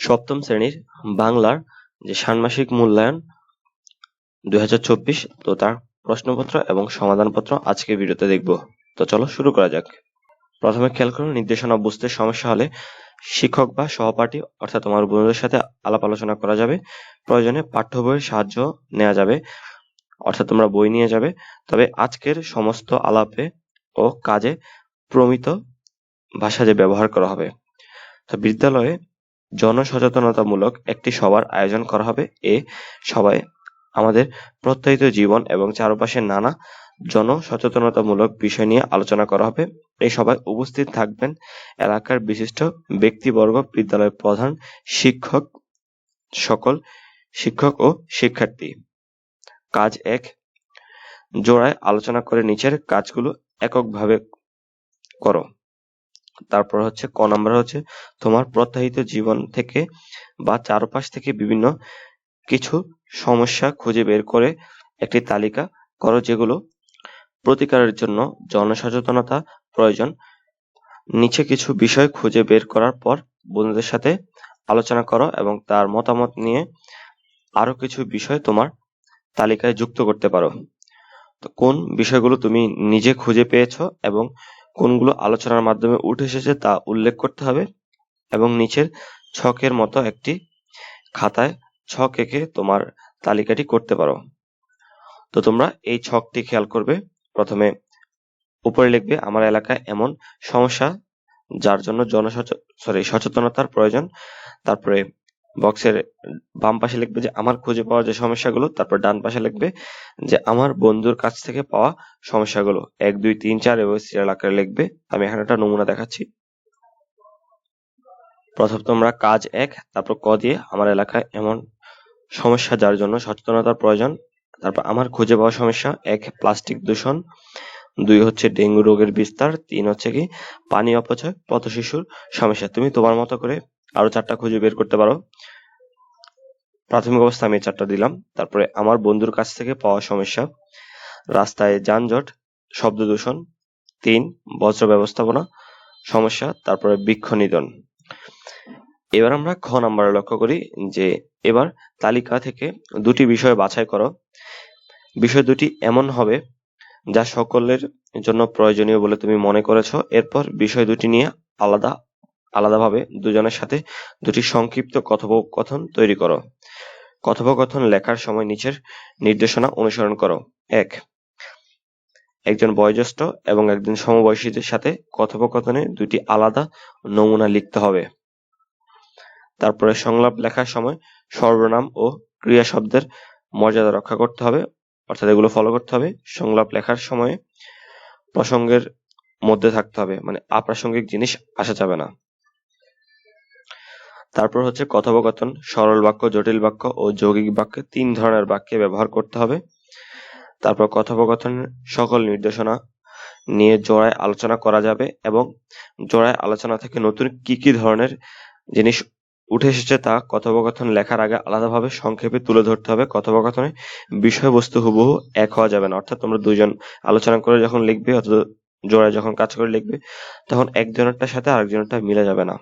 সপ্তম শ্রেণীর বাংলার যে ষান্মাসিক মূল্যায়ন 2024, তো তার প্রশ্নপত্র এবং সমাধানপত্র আজকে ভিডিওতে দেখব। তো চলো শুরু করা যাক। প্রথমে খেয়াল করুন, নির্দেশনা বুঝতে সমস্যা হলে শিক্ষক বা সহপাঠী অর্থাৎ তোমার বন্ধুদের সাথে আলাপ আলোচনা করা যাবে। প্রয়োজনে পাঠ্য বইয়ের সাহায্য নেওয়া যাবে, অর্থাৎ তোমরা বই নিয়ে যাবে। তবে আজকের সমস্ত আলাপে ও কাজে প্রমিত ভাষা যে ব্যবহার করা হবে। তো বিদ্যালয়ে জনসচেতনতামূলক একটি সভার আয়োজন করা হবে। এ সভায় আমাদের প্রত্যাহিত জীবন এবং চারপাশের নানা জনসচেতনতামূলক বিষয় নিয়ে আলোচনা করা হবে। এই সভায় উপস্থিত থাকবেন এলাকার বিশিষ্ট ব্যক্তিবর্গ, বিদ্যালয়ের প্রধান শিক্ষক, সকল শিক্ষক ও শিক্ষার্থী। কাজ 1, জোড়ায় আলোচনা করে নিচের কাজগুলো এককভাবে করো। তারপর হচ্ছে ক নাম্বার হচ্ছে, তোমার প্রত্যাহিত জীবন থেকে বা চারপাশ থেকে বিভিন্ন কিছু সমস্যা খুঁজে বের করে একটি তালিকা করো যেগুলো প্রতিকারের জন্য জনসচেতনতা প্রয়োজন। নিচে কিছু বিষয় খুঁজে বের করার পর বন্ধুদের সাথে আলোচনা করো এবং তার মতামত নিয়ে আরো কিছু বিষয় তোমার তালিকায় যুক্ত করতে পারো। তো কোন বিষয়গুলো তুমি নিজে খুঁজে পেয়েছো এবং কোনগুলো আলোচনার মাধ্যমে উঠে এসেছে তা উল্লেখ করতে হবে এবং নিচের ছকের মতো একটি খাতায় ছক এঁকে তোমার তালিকাটি করতে পারো। তো তোমরা এই ছকটি খেয়াল করবে। প্রথমে উপরে লিখবে আমার এলাকায় এমন সমস্যা যার জন্য সচেতনতার প্রয়োজন। তারপরে বক্সের বাম পাশে লিখবে যে আমার খুঁজে পাওয়া যে সমস্যাগুলো। তারপর ডান পাশে লিখবে যে আমার বন্ধুর কাছ থেকে পাওয়া সমস্যাগুলো। 1, 2, 3, 4 এবং সিরিয়াল আকারে লিখবে। আমি এখানে একটা নমুনা দেখাচ্ছি। প্রথম তোমরা কাজ 1, তারপর ক দিয়ে আমার এলাকায় এমন সমস্যা যার জন্য সচেতনতার প্রয়োজন। তারপর আমার খুঁজে পাওয়া সমস্যা 1, প্লাস্টিক দূষণ। 2 হচ্ছে ডেঙ্গু রোগের বিস্তার। 3 হচ্ছে কি পানি অপচয়, পথ শিশুর সমস্যা। তুমি তোমার মতো করে আরো 4টা খুঁজে বের করতে পারো। প্রাথমিক অবস্থা আমি 4টা দিলাম। তারপরে আমার বন্ধুর কাছ থেকে পাওয়া সমস্যা, রাস্তায় যানজট, শব্দ দূষণ। 3, বজ্র ব্যবস্থাপনা সমস্যা। তারপরে বৃক্ষ নিধন। এবার আমরা খ নাম্বারে লক্ষ্য করি যে এবার তালিকা থেকে 2টি বিষয় বাছাই করো। বিষয় 2টি এমন হবে যা সকলের জন্য প্রয়োজনীয় বলে তুমি মনে করেছো। এরপর বিষয় 2টি নিয়ে আলাদাভাবে দুজনের সাথে 2টি সংক্ষিপ্ত কথোপকথন তৈরি করো। কথোপকথন লেখার সময় নিচের নির্দেশনা অনুসরণ করো। 1, একজন বয়োজ্যেষ্ঠ এবং একজন সমবয়সীদের সাথে কথোপকথনে 2টি আলাদা নমুনা লিখতে হবে। তারপরে সংলাপ লেখার সময় সর্বনাম ও ক্রিয়া শব্দের মর্যাদা রক্ষা করতে হবে, অর্থাৎ এগুলো ফলো করতে হবে। সংলাপ লেখার সময় প্রসঙ্গের মধ্যে থাকতে হবে, মানে আপ্রাসঙ্গিক জিনিস আসা যাবে না। তারপর হচ্ছে কথোপকথন সরল বাক্য, জটিল বাক্য ও যৌগিক বাক্যে 3 ধরনের বাক্যে ব্যবহার করতে হবে। তারপর কথোপকথনের সকল নির্দেশনা নিয়ে জোড়ায় আলোচনা করা যাবে এবং জোড়ায় আলোচনা থেকে নতুন কি ধরনের জিনিস উঠে এসেছে তা কথোপকথন লেখার আগে আলাদাভাবে সংক্ষেপে তুলে ধরতে হবে। কথোপকথনে বিষয়বস্তু হুবহু এক হওয়া যাবে না, অর্থাৎ তোমরা দুইজন আলোচনা করে যখন লিখবে অথবা জোড়ায় যখন কাজ করে লিখবে তখন একজনেরটার সাথে আরেকজনেরটা মিলে যাবে না।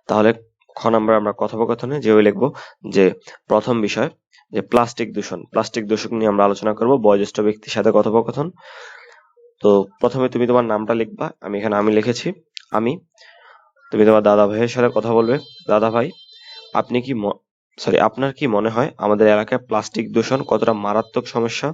তাহলে খ নাম্বার আমরা কথোপকথনে যেভাবে লিখবো যে প্রথম বিষয় যে প্লাস্টিক দূষণ নিয়ে আমরা আলোচনা করব। বয়োজ্যেষ্ঠ ব্যক্তির সাথে কথোপকথন। তো প্রথমে তুমি তোমার নামটা লিখবা। আমি এখানে আমি লিখেছি আমি। তুমি তোমার দাদা ভাইয়ের সাথে কথা বলবে। দাদা ভাই, আপনার কি মনে হয় আমাদের এলাকায় প্লাস্টিক দূষণ কতটা মারাত্মক সমস্যা?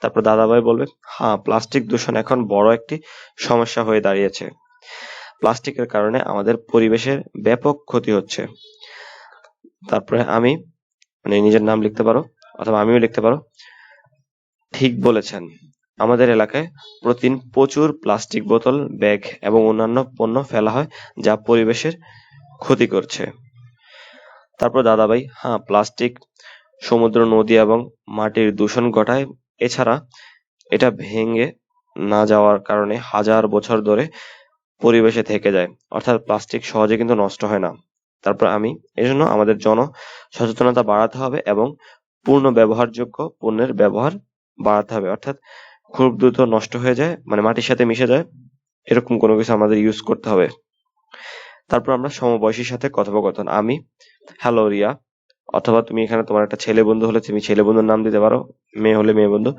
তারপর দাদা ভাই বলবে, হ্যাঁ, প্লাস্টিক দূষণ এখন বড় একটি সমস্যা হয়ে দাঁড়িয়েছে। প্লাস্টিকের কারণে আমাদের পরিবেশের ব্যাপক ক্ষতি হচ্ছে। তারপরে আমি, মানে নিজের নাম লিখতে পারো অথবা আমিও লিখতে পারো। ঠিক বলেছেন, আমাদের এলাকায় প্রতিদিন প্রচুর প্লাস্টিক বোতল, ব্যাগ এবং অন্যান্য পণ্য ফেলা হয় যা পরিবেশের ক্ষতি করছে। তারপর দাদাভাই, হ্যাঁ, প্লাস্টিক সমুদ্র, নদী এবং মাটির দূষণ ঘটায়। এছাড়া এটা ভেঙে না যাওয়ার কারণে হাজার বছর ধরে পরিবেশে থেকে যায়, অর্থাৎ প্লাস্টিক সহজে কিন্তু নষ্ট হয় না। তারপর আমি, এজন্য আমাদের সচেতনতা বাড়াতে হবে এবং পূর্ণ ব্যবহারযোগ্য পণ্যের ব্যবহার বাড়াতে হবে, অর্থাৎ খুব দ্রুত নষ্ট হয়ে যায়, মানে মাটির সাথে মিশে যায় এরকম কোনো কিছু আমাদের ইউজ করতে হবে। তারপর আমরা সমবয়সীর সাথে কথোপকথন। আমি, হ্যালো রিয়া, অথবা তুমি এখানে তোমার একটা ছেলে বন্ধু হলে তুমি ছেলে বন্ধুর নাম দিতে পারো, মেয়ে হলে মেয়ে বন্ধু।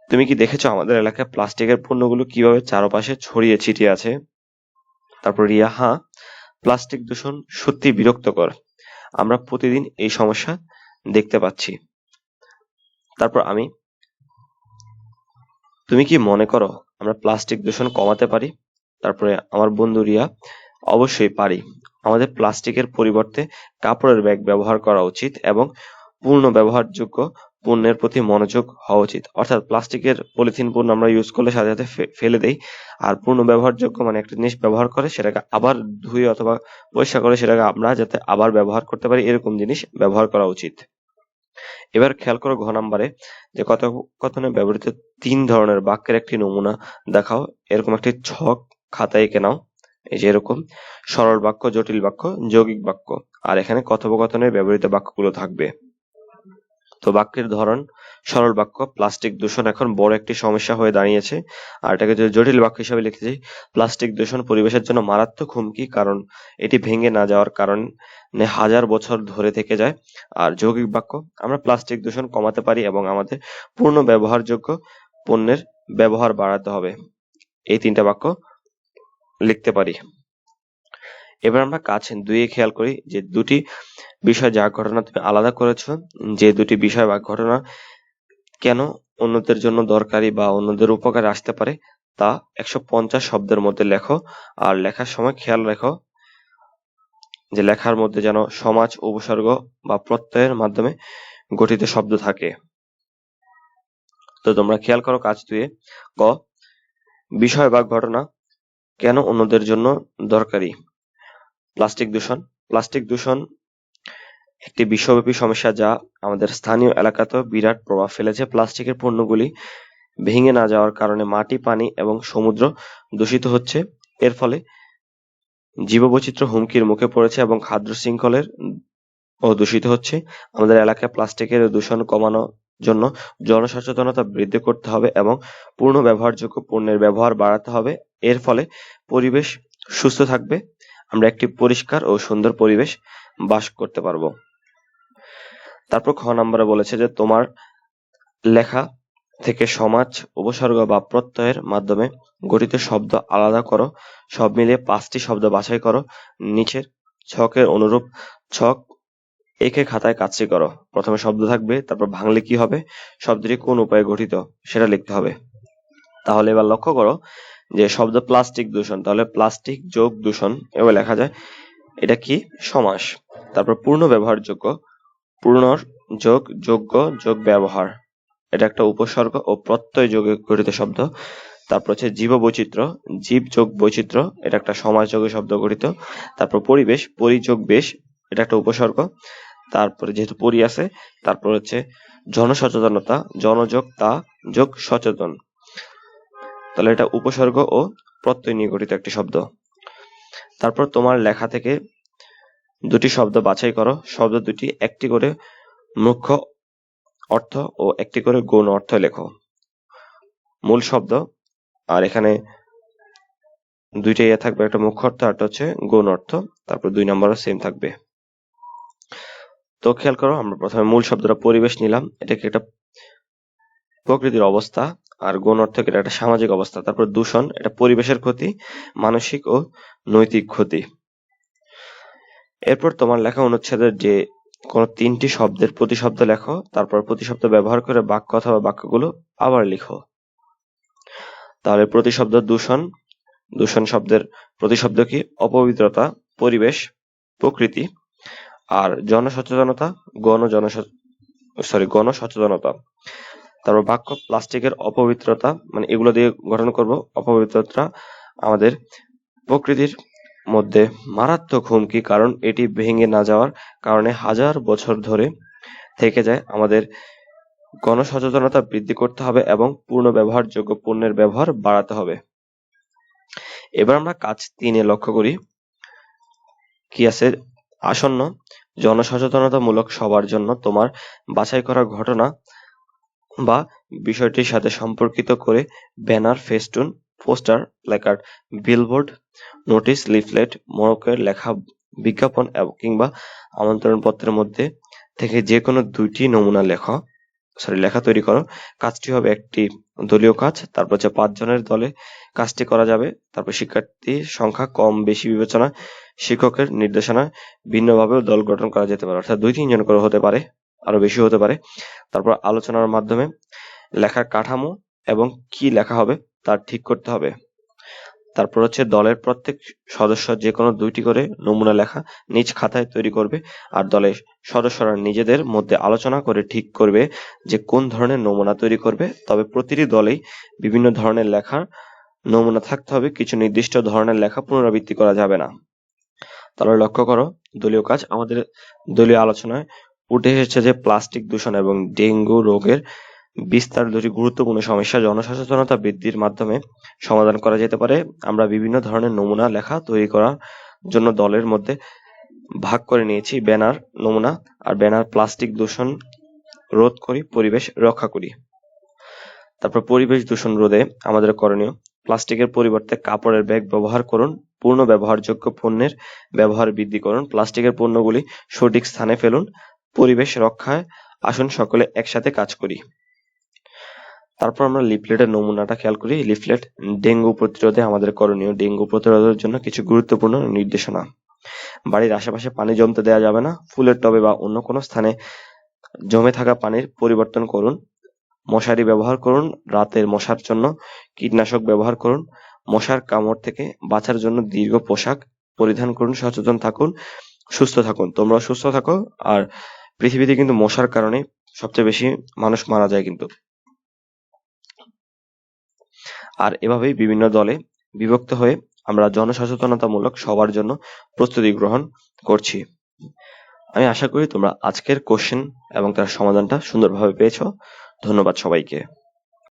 তুমি কি দেখেছো আমাদের এলাকায় প্লাস্টিকের পণ্যগুলো কিভাবে চারপাশে ছড়িয়ে ছিটিয়ে আছে? তারপর রিয়া, হ্যাঁ, প্লাস্টিক দূষণ সত্যি বিরক্তকর। আমরা প্রতিদিন এই সমস্যা দেখতে পাচ্ছি। তারপর আমি, তুমি কি মনে করো আমরা প্লাস্টিক দূষণ কমাতে পারি? তারপরে আমার বন্ধু রিয়া, অবশ্যই পারি। আমাদের প্লাস্টিকের পরিবর্তে কাপড়ের ব্যাগ ব্যবহার করা উচিত এবং পূর্ণ ব্যবহারযোগ্য পণ্যের প্রতি মনোযোগ হওয়া উচিত। অর্থাৎ প্লাস্টিকের পলিথিন পণ্য আমরা ইউজ করলে সাথে সাথে ফেলে দেই, আর পূর্ণ ব্যবহারযোগ্য মানে একটা জিনিস ব্যবহার করে সেটাকে আবার ধুয়ে অথবা পরিষ্কার করে সেটাকে আমরা যাতে আবার ব্যবহার করতে পারি এরকম জিনিস ব্যবহার করা উচিত। এবার খেয়াল করো ঘ নাম্বারে, যে কথোপকথনে ব্যবহৃত 3 ধরনের বাক্যের একটি নমুনা দেখাও। এরকম একটি ছক খাতায় এঁকে নাও। এই যে এরকম সরল বাক্য, জটিল বাক্য, যৌগিক বাক্য, আর এখানে কথোপকথনে ব্যবহৃত বাক্যগুলো থাকবে। তো বাক্যের ধরন, সরল বাক্য, প্লাস্টিক দূষণ এখন বড় একটি সমস্যা হয়ে দাঁড়িয়েছে। আর এটাকে যদি জটিল বাক্য হিসাবে লিখতে চাই, প্লাস্টিক দূষণ পরিবেশের জন্য মারাত্মক হুমকি, কারণ এটি ভেঙে না যাওয়ার কারণে হাজার বছর ধরে থেকে যায়। আর যৌগিক বাক্য, আমরা প্লাস্টিক দূষণ কমাতে পারি এবং আমাদের পূর্ণ ব্যবহারযোগ্য পণ্যের ব্যবহার বাড়াতে হবে। এই 3টা বাক্য লিখতে পারি। এবার আমরা কাজ 2 খেয়াল করি, যে 2টি বিষয় যা ঘটনা তুমি আলাদা করেছো, যে 2টি বিষয় বা ঘটনা কেন অন্যদের জন্য দরকারি বা অন্যদের উপকারে আসতে পারে তা 150 শব্দের মধ্যে লেখো। আর লেখার সময় খেয়াল রেখো যে লেখার মধ্যে যেন সমাজ, উপসর্গ বা প্রত্যয়ের মাধ্যমে গঠিত শব্দ থাকে। তো তোমরা খেয়াল করো কাজ 2 ক, বিষয় বা ঘটনা কেন অন্যদের জন্য দরকারি। প্লাস্টিক দূষণ। প্লাস্টিক দূষণ একটি বিশ্বব্যাপী সমস্যা যা আমাদের স্থানীয় এলাকাতেও বিরাট প্রভাব ফেলেছে। প্লাস্টিকের পণ্যগুলি ভেঙে না যাওয়ার কারণে মাটি, পানি এবং সমুদ্র দূষিত হচ্ছে। এর ফলে জীববৈচিত্র্য হুমকির মুখে পড়েছে এবং খাদ্য শৃঙ্খলের ও দূষিত হচ্ছে। আমাদের এলাকায় প্লাস্টিকের দূষণ কমানোর জন্য জনসচেতনতা বৃদ্ধি করতে হবে এবং পূর্ণ ব্যবহারযোগ্য পণ্যের ব্যবহার বাড়াতে হবে। এর ফলে পরিবেশ সুস্থ থাকবে, আমরা একটি পরিষ্কার ও সুন্দর পরিবেশ বাস করতে পারবো। তারপর খ নম্বরে বলেছে যে তোমার লেখা থেকে সমাজ, উপসর্গ বা প্রত্যয়ের মাধ্যমে গঠিত শব্দ আলাদা করো। সব মিলিয়ে 5টি শব্দ বাছাই করো। নিচের ছকের অনুরূপ ছক এঁকে খাতায় কাটছি করো। প্রথমে শব্দ থাকবে, তারপর ভাঙলে কি হবে, শব্দটি কোন উপায়ে গঠিত সেটা লিখতে হবে। তাহলে এবার লক্ষ্য করো যে শব্দ প্লাস্টিক দূষণ, তাহলে প্লাস্টিক যোগ দূষণ এভাবে লেখা যায়। এটা কি, সমাস। তারপর পূর্ণ ব্যবহারযোগ্য, পূর্ণ যোগ যোগ্য যোগ ব্যবহার, এটা একটা উপসর্গ ও প্রত্যয় যোগে গঠিত শব্দ। তারপর হচ্ছে জীববৈচিত্র্য, জীব যোগ বৈচিত্র্য, এটা একটা সমাস যোগে শব্দ গঠিত। তারপর পরিবেশ, পরিযোগ বেশ, এটা একটা উপসর্গ। তারপরে যেহেতু পরি আছে, তারপর হচ্ছে জনসচেতনতা, জনযোগ তা যোগ সচেতন, তাহলে এটা উপসর্গ ও প্রত্যয় নিয়ে গঠিত একটি শব্দ। তারপর তোমার লেখা থেকে 2টি শব্দ বাছাই করো। শব্দ 2টি একটি করে মুখ্য অর্থ ও একটি করে গৌণ অর্থ লেখো। মূল শব্দ, আর এখানে 2টা ইয়ে থাকবে, একটা মুখ্য অর্থ আর একটা হচ্ছে গৌণ অর্থ। তারপর 2 নম্বরও সেম থাকবে। তো খেয়াল করো, আমরা প্রথমে মূল শব্দটা পরিবেশ নিলাম, এটাকে একটা প্রকৃতির অবস্থা, আর গৌণ অর্থ এটা একটা সামাজিক অবস্থা। তারপর দূষণ, এটা পরিবেশের ক্ষতি, মানসিক ও নৈতিক ক্ষতি। এরপর তোমার লেখা অনুচ্ছেদের যে কোনো 3টি শব্দের প্রতিশব্দ লেখো, তারপর প্রতিশব্দ ব্যবহার করে বাক্য অথবা বাক্যগুলো আবার লিখো। তাহলে প্রতিশব্দ দূষণ, দূষণ শব্দের প্রতিশব্দ কি, অপবিত্রতা, পরিবেশ, প্রকৃতি। আর জনসচেতনতা, গণসচেতনতা। তারপর বাক্য, প্লাস্টিকের অপবিত্রতা, মানে এগুলো দিয়ে গঠন করব। অপবিত্রতা আমাদের প্রকৃতির মধ্যে মারাত্মক হুমকি, কারণ এটি ভেঙে না যাওয়ার কারণে হাজার বছর ধরে থেকে যায়। আমাদের গণসচেতনতা বৃদ্ধি করতে হবে এবং পূর্ণ ব্যবহারযোগ্য পণ্যের ব্যবহার বাড়াতে হবে। এবার আমরা কাজ 3 লক্ষ্য করি কি আছে, আসন্ন জনসচেতনতামূলক সবার জন্য তোমার বাছাই করা ঘটনা বা বিষয়টির সাথে সম্পর্কিত করে banner, festoon poster, placard, billboard, notice, leaflet, মোড়কের লেখা বিজ্ঞাপন কিংবা আমন্ত্রণপত্রের মধ্যে থেকে যে কোনো 2টি নমুনা লেখা তৈরি করো। কাজটি হবে একটি দলীয় কাজ। তারপর হচ্ছে 5 জনের দলে কাজটি করা যাবে। তারপর শিক্ষার্থীর সংখ্যা কম বেশি বিবেচনা শিক্ষকের নির্দেশনায় ভিন্নভাবেও দল গঠন করা যেতে পারে, অর্থাৎ 2-3 জন করে হতে পারে, আরো বেশি হতে পারে। তারপর আলোচনার মাধ্যমে লেখার কাঠামো এবং কি লেখা হবে তা ঠিক করতে হবে। তারপর হচ্ছে দলের প্রত্যেক সদস্য যে কোনো 2টি করে নমুনা লেখা নিজ খাতায় তৈরি করবে, আর দলের সদস্যরা নিজেদের মধ্যে আলোচনা করে ঠিক করবে যে কোন ধরনের নমুনা তৈরি করবে। তবে প্রতিটি দলেই বিভিন্ন ধরনের লেখার নমুনা থাকতে হবে, কিছু নির্দিষ্ট ধরনের লেখা পুনরাবৃত্তি করা যাবে না। তাহলে লক্ষ্য করো, দলীয় কাজ। আমাদের দলীয় আলোচনায় উঠে এসেছে যে প্লাস্টিক দূষণ এবং ডেঙ্গু রোগের বিস্তার 2টি গুরুত্বপূর্ণ সমস্যা জনসচেতনতা বৃদ্ধির মাধ্যমে সমাধান করা যেতে পারে। আমরা বিভিন্ন ধরনের নমুনা লেখা তৈরি করার জন্য দলের মধ্যে ভাগ করে নিয়েছি ব্যানার নমুনা আর ব্যানার। প্লাস্টিক দূষণ রোধ করি, পরিবেশ রক্ষা করি। তারপর পরিবেশ দূষণ রোধে আমাদের করণীয়, প্লাস্টিকের পরিবর্তে কাপড়ের ব্যাগ ব্যবহার করুন, পূর্ণ ব্যবহারযোগ্য পণ্যের ব্যবহার বৃদ্ধি করুন, প্লাস্টিকের পণ্যগুলি সঠিক স্থানে ফেলুন, পরিবেশ রক্ষায় আসুন সকলে একসাথে কাজ করি। তারপর আমরা লিফলেটের নমুনাটা খেয়াল করি। লিফলেট, ডেঙ্গু প্রতিরোধে আমাদের করণীয়, ডেঙ্গু প্রতিরোধের জন্য কিছু গুরুত্বপূর্ণ নির্দেশনা। বাড়ির আশেপাশে পানি জমতে দেওয়া যাবে না, ফুলের টবে বা অন্য কোনো স্থানে জমে থাকা পানির পরিবর্তন করুন, মশারি ব্যবহার করুন, রাতের মশার জন্য কীটনাশক ব্যবহার করুন, মশার কামড় থেকে বাঁচার জন্য দীর্ঘ পোশাক পরিধান করুন, সচেতন থাকুন, সুস্থ থাকুন। তোমরা সুস্থ থাকো। আর পৃথিবীতে কিন্তু মশার কারণে সবচেয়ে বেশি মানুষ মারা যায় কিন্তু। আর এভাবেই বিভিন্ন দলে বিভক্ত হয়ে আমরা জনসচেতনতামূলক সবার জন্য প্রস্তুতি গ্রহণ করছি। আমি আশা করি তোমরা আজকের কোশ্চেন এবং তার সমাধানটা সুন্দরভাবে পেয়েছো। ধন্যবাদ সবাইকে।